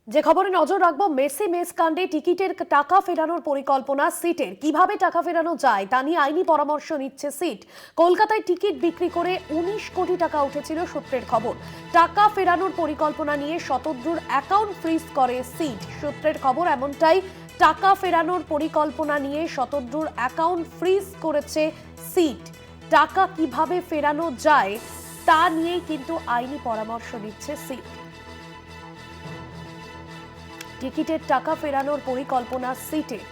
যে খবরে নজর রাখবো, মেসি মেস কাণ্ডে টিকিটের টাকা ফেরানোর পরিকল্পনা সিটের। কিভাবে টাকা ফেরানো যায় তা নিয়ে আইনি পরামর্শ নিচ্ছে সিট। কলকাতায় টিকিট বিক্রি করে 19 কোটি টাকা উঠেছিল সূত্রের খবর। টাকা ফেরানোর পরিকল্পনা নিয়ে শতদ্রুর অ্যাকাউন্ট ফ্রিজ করে সিট। সূত্রের খবর এমনটাই, টাকা ফেরানোর পরিকল্পনা নিয়ে শতদ্রুর অ্যাকাউন্ট ফ্রিজ করেছে সিট। টাকা কিভাবে ফেরানো যায় তা নিয়েই কিন্তু আইনি পরামর্শ নিচ্ছে সিট। টিকিটের টাকা ফেরানোর পরিকল্পনা সিটের।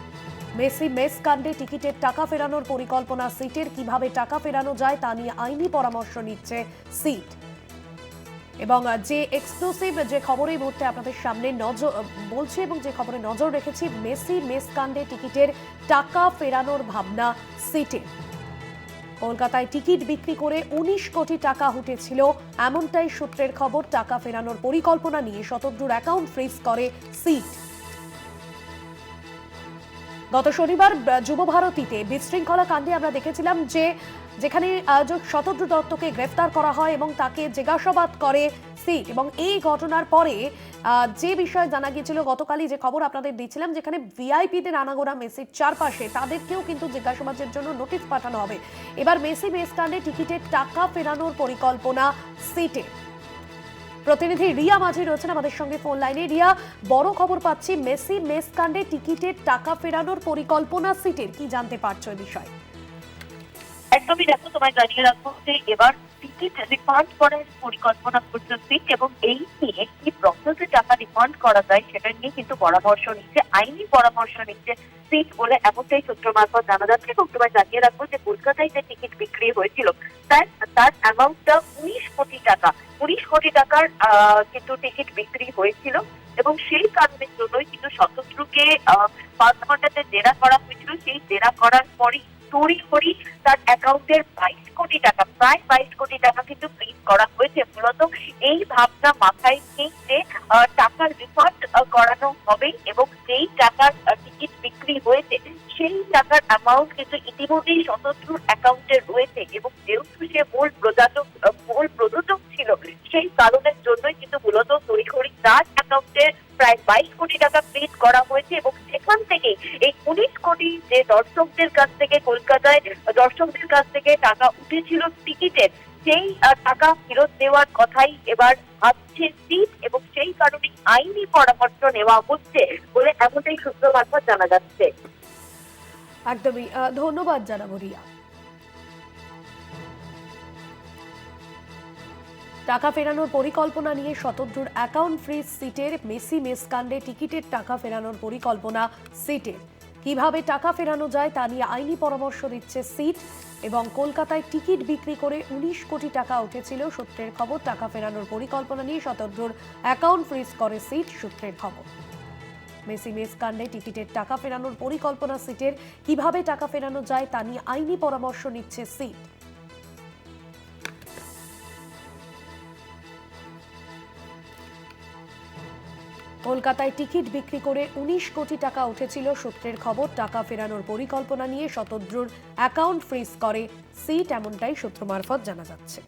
মেসি মেস কাণ্ডে টিকিটের টাকা ফেরানোর পরিকল্পনা সিটের। কিভাবে টাকা ফেরানো যায় তা নিয়ে আইনি পরামর্শ নিচ্ছে সিট। এবং যে এক্সক্লুসিভ যে খবরে এই মুহূর্তে আপনাদের সামনে নজর বলছে এবং যে খবরে নজর রেখেছি, মেসি মেস কাণ্ডে টিকিটের টাকা ফেরানোর ভাবনা সিটের। কলকাতায় টিকিট বিক্রি করে 19 কোটি টাকা উঠেছিল, এমনটাই সূত্রের খবর। টাকা ফেরানোর পরিকল্পনা নিয়ে শতদ্রুর অ্যাকাউন্ট ফ্রিজ করে সিট। গত শনিবার যুবভারতীতে বিশৃঙ্খলা কাণ্ডে আমরা দেখেছিলাম যে যেখানে আয়োজক শতদ্রু দত্তকে গ্রেফতার করা হয় এবং তাকে জিজ্ঞাসাবাদ করে সিট। এবং এই ঘটনার পরে যে বিষয় জানা গিয়েছিল, গতকালই যে খবর আপনাদের দিচ্ছিলাম, যেখানে ভিআইপিদের আনাগোনা মেসির চারপাশে, তাদেরকেও কিন্তু জিজ্ঞাসাবাদের জন্য নোটিশ পাঠানো হবে। এবার মেসি মেস কাণ্ডে টিকিটের টাকা ফেরানোর পরিকল্পনা সিটে। প্রতিনিধি রিয়া মাঝি রয়েছেন আমাদের সঙ্গে ফোন লাইনে। রিয়া, বড় খবর পাচ্ছি, মেসি মেস কাণ্ডে টিকিটের টাকা ফেরানোর পরিকল্পনা সিটের, কি জানতে পারছো এই বিষয়ে? একদমই, দেখো, তোমায় জানিয়ে রাখবো যে এবার টিকিট রিফান্ড করার পরিকল্পনা করছে সিট এবং এই নিয়ে কি প্রসেসে টাকা রিফান্ড করা যায় সেটা নিয়ে কিন্তু পরামর্শ নিচ্ছে, আইনি পরামর্শ নিচ্ছে সিট বলে এমনটাই সূত্র মারফত জানা যাচ্ছে। এবং তোমায় জানিয়ে রাখবো যে কলকাতায় যে টিকিট বিক্রি হয়েছিল তার অ্যামাউন্টটা 19 কোটি টাকা। 19 কোটি টাকার কিন্তু টিকিট বিক্রি হয়েছিল এবং সেই কারণের জন্যই কিন্তু শতদ্রুকে 5 ঘন্টাতে জেরা করা হয়েছিল। সেই জেরা করার পরই তড়িঘড়ি তার অ্যাকাউন্টের 22 কোটি টাকা, প্রায় 22 কোটি টাকা কিন্তু ফ্রিজ করা হয়েছে। মূলত এই ভাবনা মাথায় নিয়ে যে টাকার রিফান্ড করানো হবে এবং যেই টাকার টিকিট বিক্রি হয়েছে সেই টাকার অ্যামাউন্ট কিন্তু ইতিমধ্যেই শতদ্রুর অ্যাকাউন্টে রয়েছে এবং যেহেতু সে মূল প্রযোজক ছিল, সেই কারণের জন্যই কিন্তু মূলত তড়িঘড়ি তার অ্যাকাউন্টে প্রায় 22 কোটি টাকা ফ্রিজ করা হয়েছে এবং সেখান থেকে এই 19 কোটি যে দর্শকদের কাছ থেকে কলকাতায় দর্শকদের কাছ থেকে টাকা উঠেছিল টিকিটের, সেই টাকা ফেরত দেওয়ার কথাই এবার ভাবছে সিট এবং সেই কারণে আইনি পরামর্শ নেওয়া হচ্ছে বলে এমনটাই সূত্র মারফত জানা যাচ্ছে। একদমই, ধন্যবাদ জানাবো রিয়া। টাকা ফেরানোর পরিকল্পনা নিয়ে শতদ্রুর অ্যাকাউন্ট ফ্রিজ সিটের। মেসি মেস কাণ্ডে টিকিটের টাকা ফেরানোর পরিকল্পনা সিটের। কিভাবে টাকা ফেরানো যায় তা নিয়ে আইনি পরামর্শ দিচ্ছে সিট। এবং কলকাতায় টিকিট বিক্রি করে 19 কোটি টাকা উঠেছিল সূত্রের খবর। টাকা ফেরানোর পরিকল্পনা নিয়ে শতদ্রুর অ্যাকাউন্ট ফ্রিজ করে সিট, সূত্রের খবর। মেসি মেস কাণ্ডে টিকিটের টাকা ফেরানোর পরিকল্পনা সিটের। কিভাবে টাকা ফেরানো যায় তা নিয়ে আইনি পরামর্শ নিচ্ছে সিট। কলকাতায় টিকিট বিক্রি করে 19 কোটি টাকা উঠেছিল সূত্রের খবর। টাকা ফেরানোর পরিকল্পনা নিয়ে শতদ্রুর অ্যাকাউন্ট ফ্রিজ করে সিট, এমনটাই সূত্র মারফত জানা যাচ্ছে।